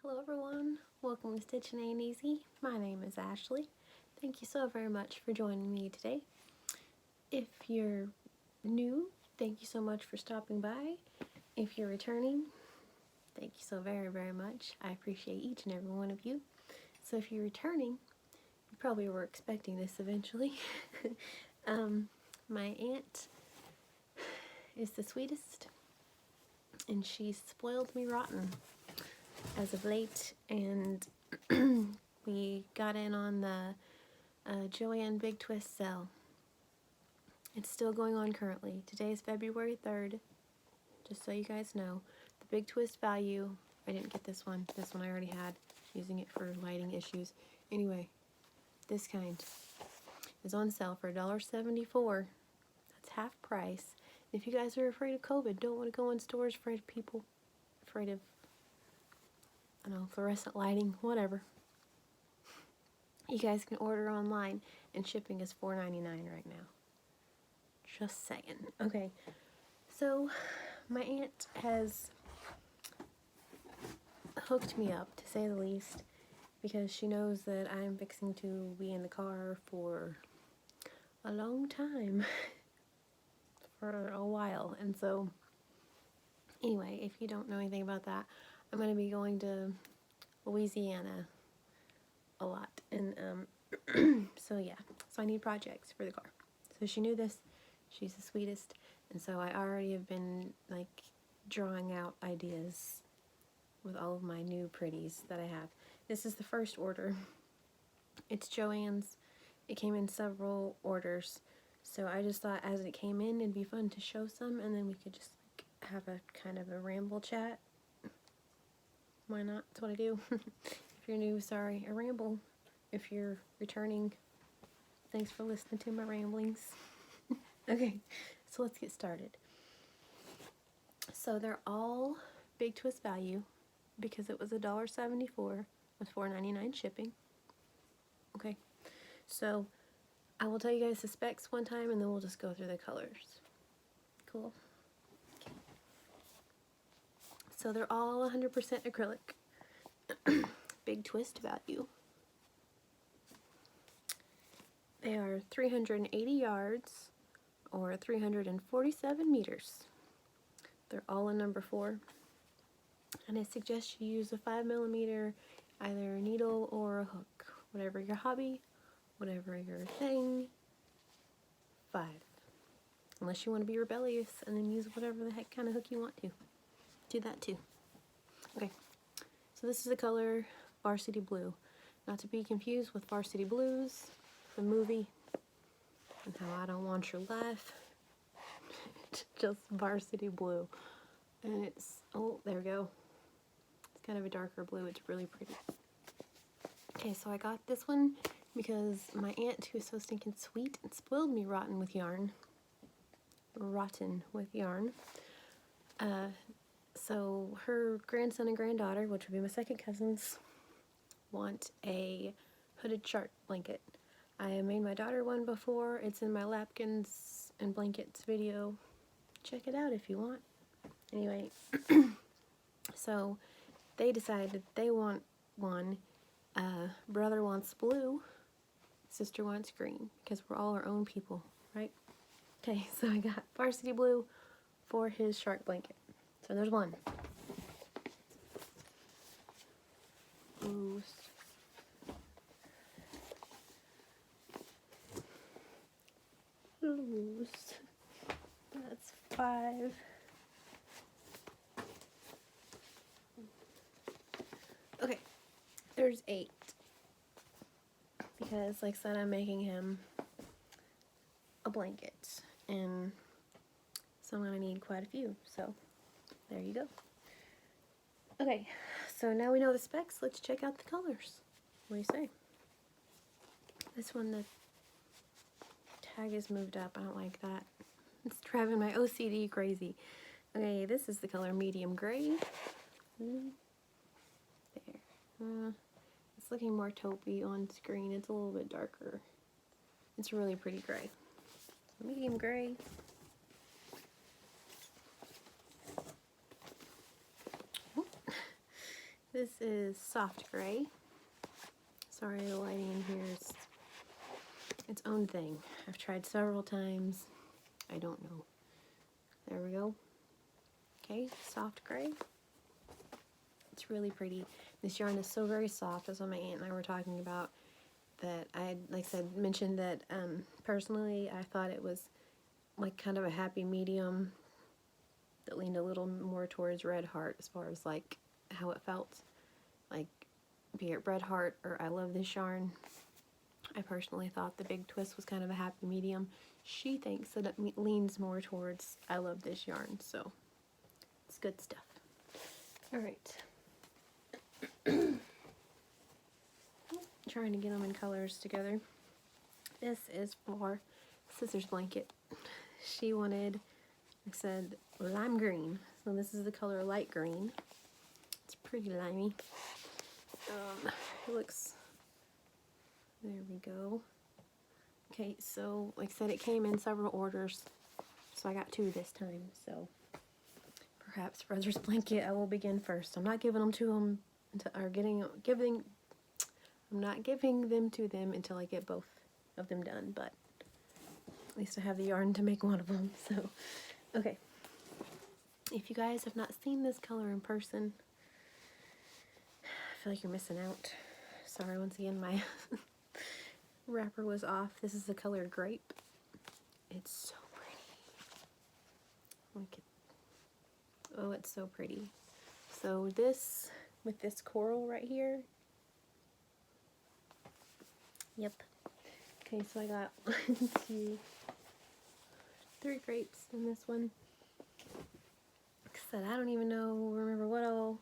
Hello everyone, welcome to Stitching Ain't Easy. My name is Ashley. Thank you so very much for joining me today. If you're new, thank you so much for stopping by. If you're returning, thank you so very, very much. I appreciate each and every one of you. So if you're returning, you probably were expecting this eventually. My aunt is the sweetest, and she's spoiled me rotten as of late, and we got in on the Joann Big Twist sale. It's still going on currently. Today is February 3rd, just so you guys know. The Big Twist value, I didn't get this one I already had, using it for lighting issues. Anyway, this kind is on sale for $1.74. That's half price. If you guys are afraid of COVID, don't want to go in stores, afraid of people, afraid of, I don't know, fluorescent lighting, whatever, you guys can order online, and shipping is $4.99 right now. Just saying. Okay, so my aunt has hooked me up, to say the least, because she knows that I'm fixing to be in the car for a long time, for a while, and so anyway, if you don't know anything about that, I'm going to be going to Louisiana a lot, and so yeah, so I need projects for the car. So she knew this, she's the sweetest, and so I already have been like drawing out ideas with all of my new pretties that I have. This is the first order. It's Joann's. It came in several orders, so I just thought as it came in it'd be fun to show some, and then we could just like have a kind of a ramble chat. Why not? That's what I do. If you're new, sorry, I ramble. If you're returning, thanks for listening to my ramblings. Okay, so let's get started. So they're all Big Twist value because it was $1.74 with $4.99 shipping. Okay, so I will tell you guys the specs one time, and then we'll just go through the colors. Cool. Okay. So they're all 100% acrylic. Big Twist value. They are 380 yards or 347 meters. They're all in number 4. And I suggest you use a 5mm, either a needle or a hook. Whatever your hobby, whatever your thing, 5. Unless you want to be rebellious and then use whatever the heck kind of hook you want to. Do that too. Okay, so this is the color Varsity Blue. Not to be confused with Varsity Blues, the movie, and how I don't want your life. It's just Varsity Blue. And it's, oh, there we go. It's kind of a darker blue. It's really pretty. Okay, so I got this one because my aunt, who is so stinking sweet and spoiled me rotten with yarn. So her grandson and granddaughter, which would be my second cousins, want a hooded shark blanket. I made my daughter one before. It's in my Lapkins and Blankets video. Check it out if you want. Anyway, so they decided they want one. Brother wants blue, sister wants green, because we're all our own people, right? Okay, so I got Varsity Blue for his shark blanket. So there's one. Blues. Blues. That's 5. Okay, there's 8. Because, like I said, I'm making him a blanket. And so I'm going to need quite a few. So, there you go. Okay, so now we know the specs. Let's check out the colors. What do you say? This one, the tag is moved up. I don't like that. It's driving my OCD crazy. Okay, this is the color medium gray. There. It's looking more taupey on screen. It's a little bit darker. It's really pretty gray. Medium gray. This is soft gray. Sorry, the lighting in here is its own thing. I've tried several times. I don't know. There we go. Okay, soft gray. It's really pretty. This yarn is so very soft. That's what my aunt and I were talking about. That I had, like I said, mentioned that personally I thought it was like kind of a happy medium that leaned a little more towards Red Heart as far as like how it felt. Like, be it Red Heart or I Love This Yarn. I personally thought the Big Twist was kind of a happy medium. She thinks that it leans more towards I Love This Yarn, so it's good stuff. Alright. Trying to get them in colors together. This is for Scissors Blanket. She wanted, I said, lime green. So this is the color light green. It's pretty limey. It looks, there we go. Okay, so like I said, it came in several orders. So I got 2 this time. So perhaps Scissors Blanket I will begin first. I'm not giving them to them, I'm not giving them to them until I get both of them done, but at least I have the yarn to make one of them, so, okay. If you guys have not seen this color in person, I feel like you're missing out. Sorry, once again, my wrapper was off. This is the color Grape. It's so pretty. Look at, oh, it's so pretty. So this, with this coral right here, yep. Okay, so I got 1, 2, 3 grapes in this one. Like I said, I don't even remember what all,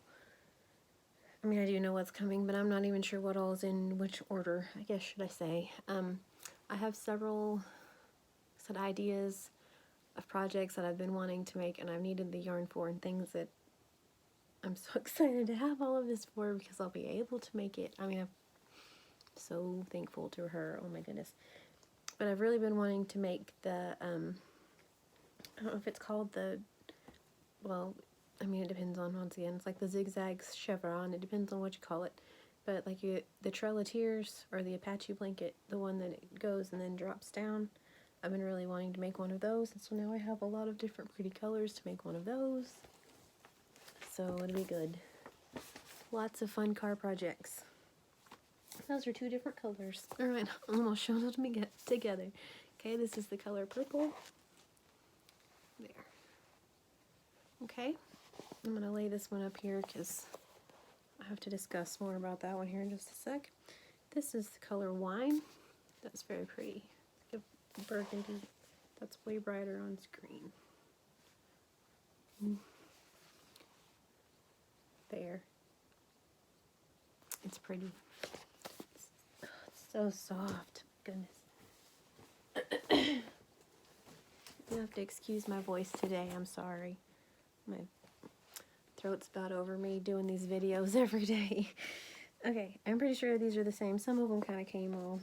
I mean, I do know what's coming, but I'm not even sure what all is in which order, I guess, should I say. I have several ideas of projects that I've been wanting to make and I've needed the yarn for, and things that I'm so excited to have all of this for because I'll be able to make it. I mean, I'm so thankful to her, oh my goodness. But I've really been wanting to make the, I don't know if it's called the, well, I mean, it depends on, once again, it's like the zigzag chevron, it depends on what you call it. But like the Trail of Tears, or the Apache blanket, the one that it goes and then drops down, I've been really wanting to make one of those, and so now I have a lot of different pretty colors to make one of those. So it'll be good. Lots of fun car projects. Those are 2 different colors. Alright, I'm almost showing them together. Okay, this is the color purple. There. Okay, I'm going to lay this one up here because I have to discuss more about that one here in just a sec. This is the color Wine. That's very pretty. Like a burgundy. That's way brighter on screen. There. It's pretty. It's so soft. Goodness. You have to excuse my voice today. I'm sorry. My throat's about over me doing these videos every day. Okay, I'm pretty sure these are the same. Some of them kind of came all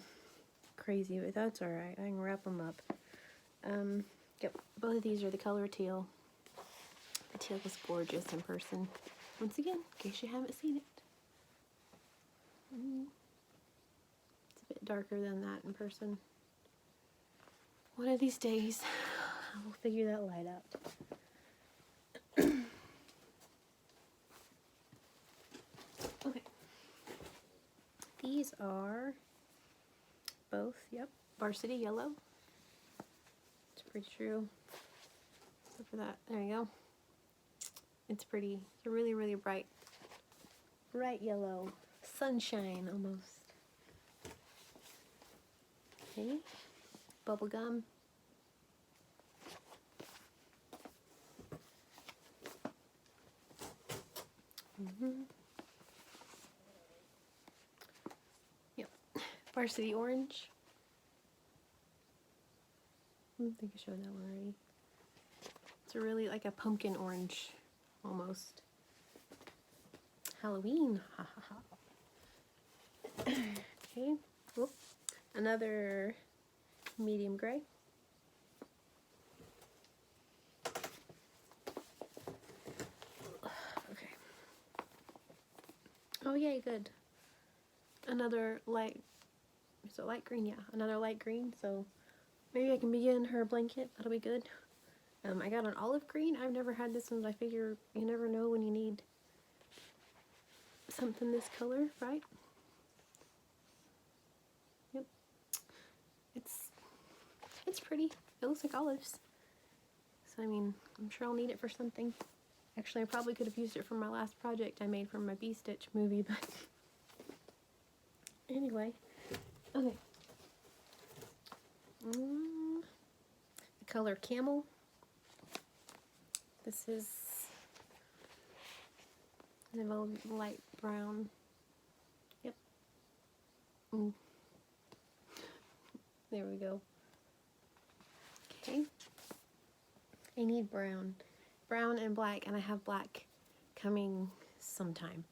crazy, but that's alright. I can wrap them up. Yep, both of these are the color teal. The teal was gorgeous in person. Once again, in case you haven't seen it. It's a bit darker than that in person. One of these days, I will figure that light out. Okay. These are both, yep, Varsity Yellow. It's pretty true. Except for that, there you go. It's pretty. It's a really, really bright yellow. Sunshine, almost. Okay. Bubblegum. Yep. Varsity Orange. I think I showed that one already. It's a really like a pumpkin orange, almost. Halloween. Ha ha ha. Okay. Whoop. Another medium gray. Okay. Oh yay, good. Another light, so light green, yeah, another light green, so maybe I can begin her blanket, that'll be good. I got an olive green. I've never had this one, but I figure you never know when you need something this color, right? Yep. It's pretty. It looks like olives. So I mean, I'm sure I'll need it for something. Actually, I probably could have used it for my last project I made for my Bee Stitch movie, but anyway. Okay. The color Camel. This is a light brown. Yep. There we go. Okay. I need brown. Brown and black, and I have black coming sometime.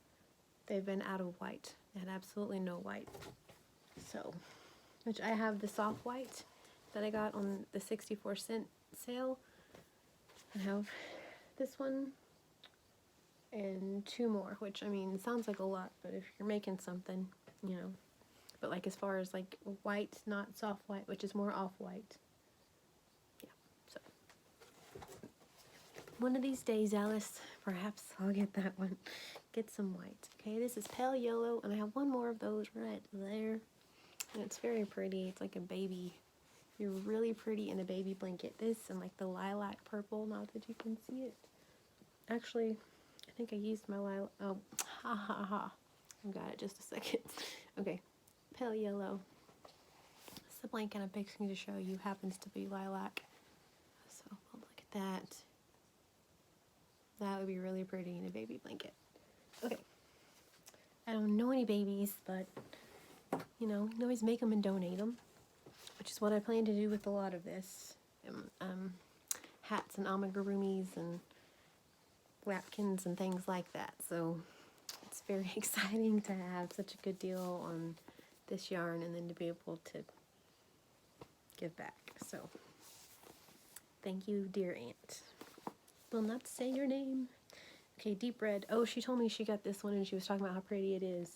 They've been out of white. They had absolutely no white. So, which I have the soft white that I got on the 64-cent sale. I have this one and 2 more, which I mean sounds like a lot, but if you're making something, you know, but like as far as like white, not soft white, which is more off-white. Yeah, so one of these days, Alice, perhaps I'll get that one. Get some white. Okay, this is pale yellow, and I have one more of those right there. And it's very pretty. It's like a baby. You're really pretty in a baby blanket. This and like the lilac purple, not that you can see it. Actually, I think I used my lilac. Oh, ha ha ha. I got it just a second. Okay, pale yellow. It's the blanket I'm fixing to show you happens to be lilac. So I'll look at that. That would be really pretty in a baby blanket. Okay. I don't know any babies, but you know, you can always make them and donate them, which is what I plan to do with a lot of this. Hats and amigurumis and napkins and things like that. So it's very exciting to have such a good deal on this yarn and then to be able to give back. So thank you, dear aunt. Will not say your name. Okay, deep red. Oh, she told me she got this one and she was talking about how pretty it is.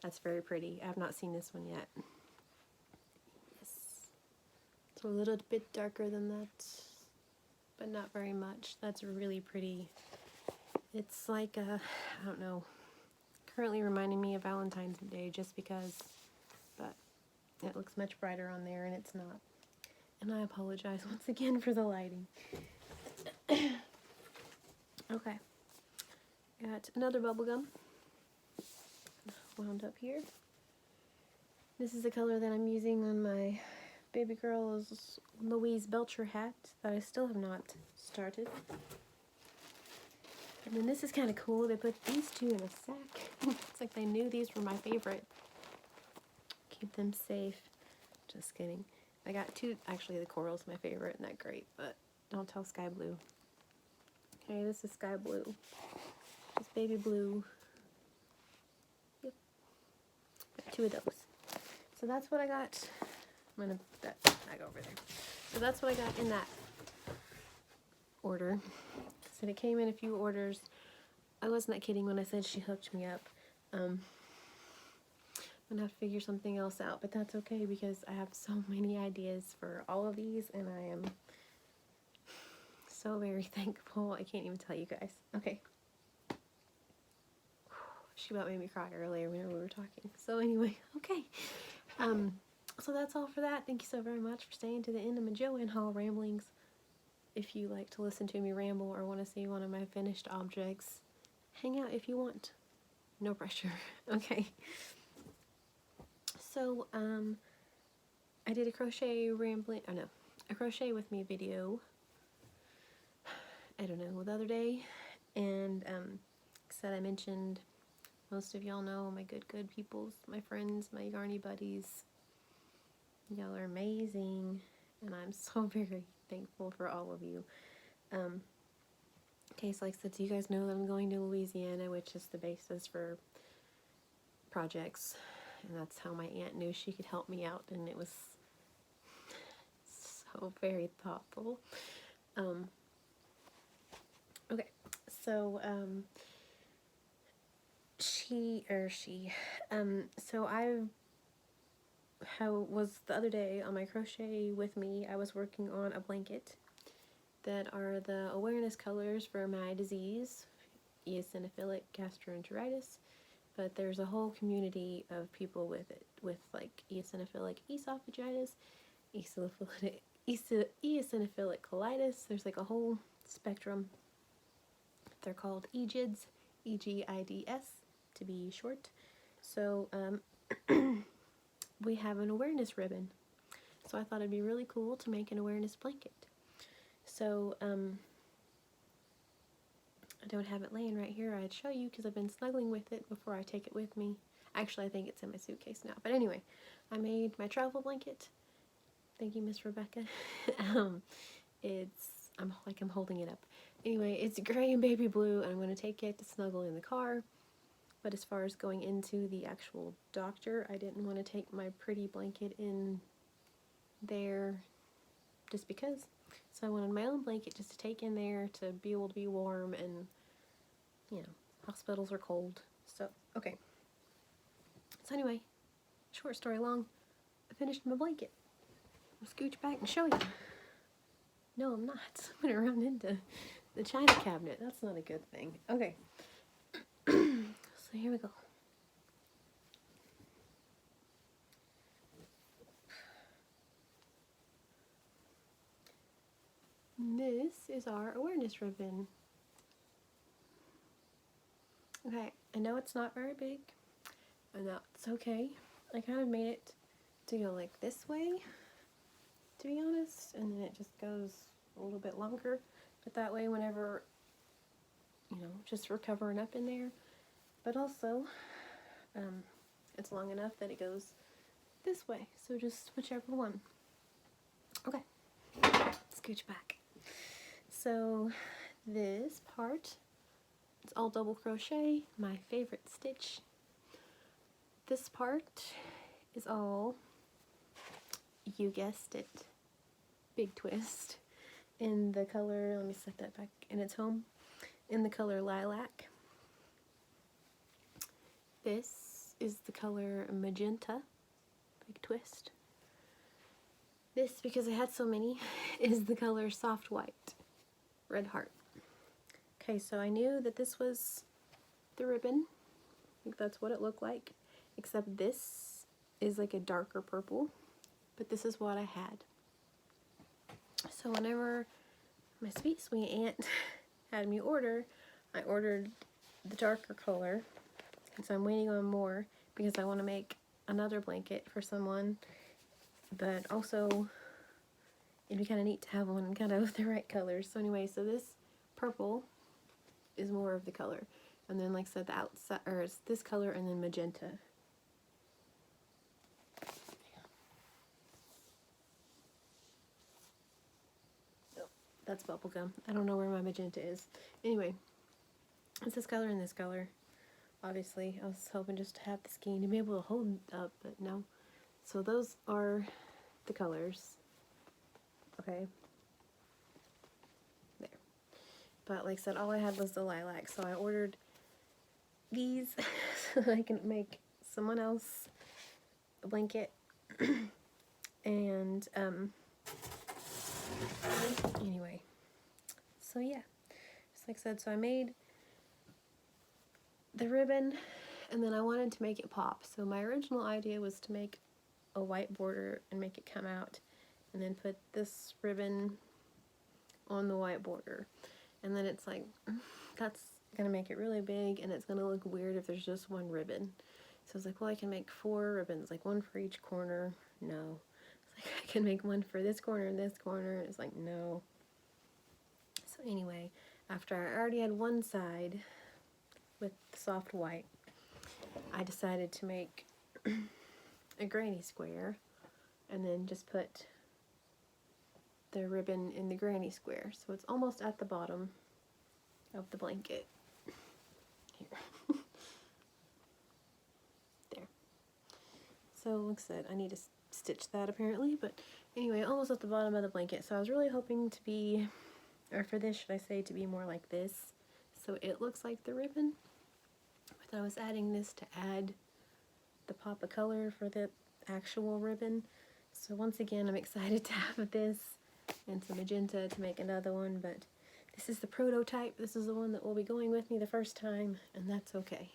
That's very pretty. I have not seen this one yet. Yes. It's a little bit darker than that, but not very much. That's really pretty. It's like a, I don't know, currently reminding me of Valentine's Day just because, but it looks much brighter on there and it's not. And I apologize once again for the lighting. Okay. Got another bubble gum wound up here. This is the color that I'm using on my baby girl's Louise Belcher hat that I still have not started. And then this is kind of cool. They put these two in a sack. It's like they knew these were my favorite. Keep them safe. Just kidding. I got 2. Actually, the coral's my favorite, and that great, but don't tell sky blue. Okay, this is sky blue. Just baby blue. Yep. Got 2 of those. So that's what I got. I'm gonna put that bag over there. So that's what I got in that order. So it came in a few orders. I wasn't that kidding when I said she hooked me up. I'm gonna have to figure something else out, but that's okay because I have so many ideas for all of these and I am so very thankful. I can't even tell you guys. Okay. She about made me cry earlier when we were talking. So anyway, okay. So that's all for that. Thank you so very much for staying to the end of my Joann Hall ramblings. If you like to listen to me ramble or want to see one of my finished objects, hang out if you want. No pressure. Okay. So, I did a crochet rambling, oh no, a crochet with me video, I don't know, the other day, and, said I mentioned, most of y'all know my good peoples, my friends, my yarny buddies. Y'all are amazing, and I'm so very thankful for all of you. Okay, so like I said, so you guys know that I'm going to Louisiana, which is the basis for projects, and that's how my aunt knew she could help me out, and it was so very thoughtful. Okay, so she so how was the other day on my crochet with me, I was working on a blanket that are the awareness colors for my disease, eosinophilic gastroenteritis. But there's a whole community of people with it, with like eosinophilic esophagitis, eosinophilic colitis. There's like a whole spectrum. They're called EGIDS, EGIDS to be short. So we have an awareness ribbon. So I thought it'd be really cool to make an awareness blanket. So I don't have it laying right here. I'd show you because I've been snuggling with it before I take it with me. Actually, I think it's in my suitcase now. But anyway, I made my travel blanket. Thank you, Miss Rebecca. I'm holding it up. Anyway, it's gray and baby blue, and I'm going to take it to snuggle in the car. But as far as going into the actual doctor, I didn't want to take my pretty blanket in there just because. So I wanted my own blanket just to take in there to be able to be warm, and you know, hospitals are cold. So, okay. So anyway, short story long, I finished my blanket. I'll scooch back and show you. No, I'm not. I'm gonna run into the china cabinet. That's not a good thing. Okay. So here we go. This is our awareness ribbon. Okay, I know it's not very big, and that's okay. I kind of made it to go like this way, to be honest, and then it just goes a little bit longer, but that way whenever, you know, just we're covering up in there, but also it's long enough that it goes this way, so just whichever one. Okay, scooch back. So this part, it's all double crochet, my favorite stitch. This part is all, you guessed it, big twist in the color, let me set that back in its home, in the color lilac. This is the color magenta, big twist. This, because I had so many, is the color soft white, red heart. Okay, so I knew that this was the ribbon. I think that's what it looked like, except this is like a darker purple, but this is what I had. So whenever my sweet aunt had me order, I ordered the darker color, and so I'm waiting on more because I want to make another blanket for someone, but also it'd be kind of neat to have one kind of the right colors. So anyway, so this purple is more of the color, and then like I said, the outside, or it's this color and then magenta. Oh, that's bubble gum. I don't know where my magenta is. Anyway, it's this color and this color. Obviously, I was hoping just to have the skein to be able to hold it up, but no. So those are the colors. Okay. There. But like I said, all I had was the lilac, so I ordered these so that I can make someone else a blanket. And anyway, so yeah, just like I said, so I made the ribbon, and then I wanted to make it pop. So my original idea was to make a white border and make it come out, and then put this ribbon on the white border. And then it's like, that's gonna make it really big, and it's gonna look weird if there's just one ribbon. So I was like, well, I can make 4 ribbons, like one for each corner. No. It's like, I can make one for this corner and this corner. It's like, no. So anyway, after I already had one side with soft white, I decided to make a granny square, and then just put the ribbon in the granny square, so it's almost at the bottom of the blanket. Here. There. So like I said, I need to stitch that apparently, but anyway, almost at the bottom of the blanket. So I was really hoping to be, or for this, should I say, to be more like this, so it looks like the ribbon, but So I was adding this to add the pop of color for the actual ribbon. So once again, I'm excited to have this and some magenta to make another one, but this is the prototype. This is the one that will be going with me the first time, and that's okay.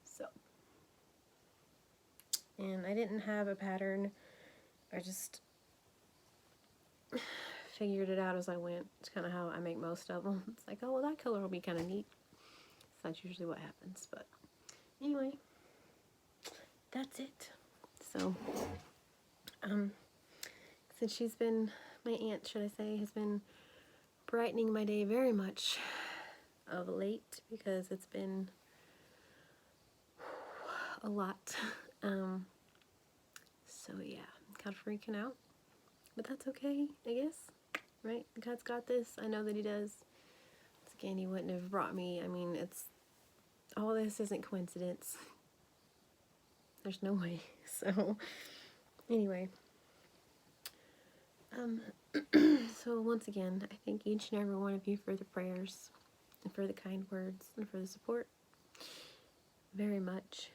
So, and I didn't have a pattern. I just figured it out as I went. It's kind of how I make most of them. It's like, oh, well, that color will be kind of neat. That's usually what happens, but anyway, that's it. So, since she's been, my aunt, should I say, has been brightening my day very much of late because it's been a lot. So yeah, I'm kind of freaking out, but that's okay, I guess, right? God's got this. I know that He does. Again, He wouldn't have brought me. I mean, it's all this isn't coincidence. There's no way. So anyway, so once again, I thank each and every one of you for the prayers and for the kind words and for the support very much.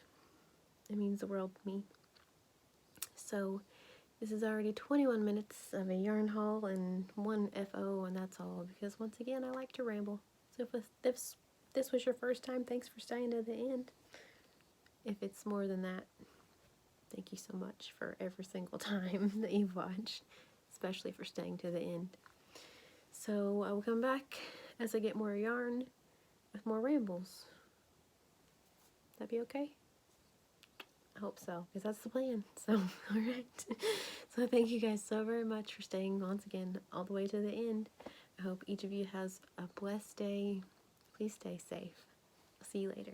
It means the world to me. So this is already 21 minutes of a yarn haul and one FO, and that's all, because once again, I like to ramble. So if this was your first time, thanks for staying to the end. If it's more than that, thank you so much for every single time that you've watched, especially for staying to the end. So I will come back as I get more yarn with more rambles. That be okay? I hope so, because that's the plan. So, alright. So thank you guys so very much for staying once again all the way to the end. I hope each of you has a blessed day. Please stay safe. I'll see you later.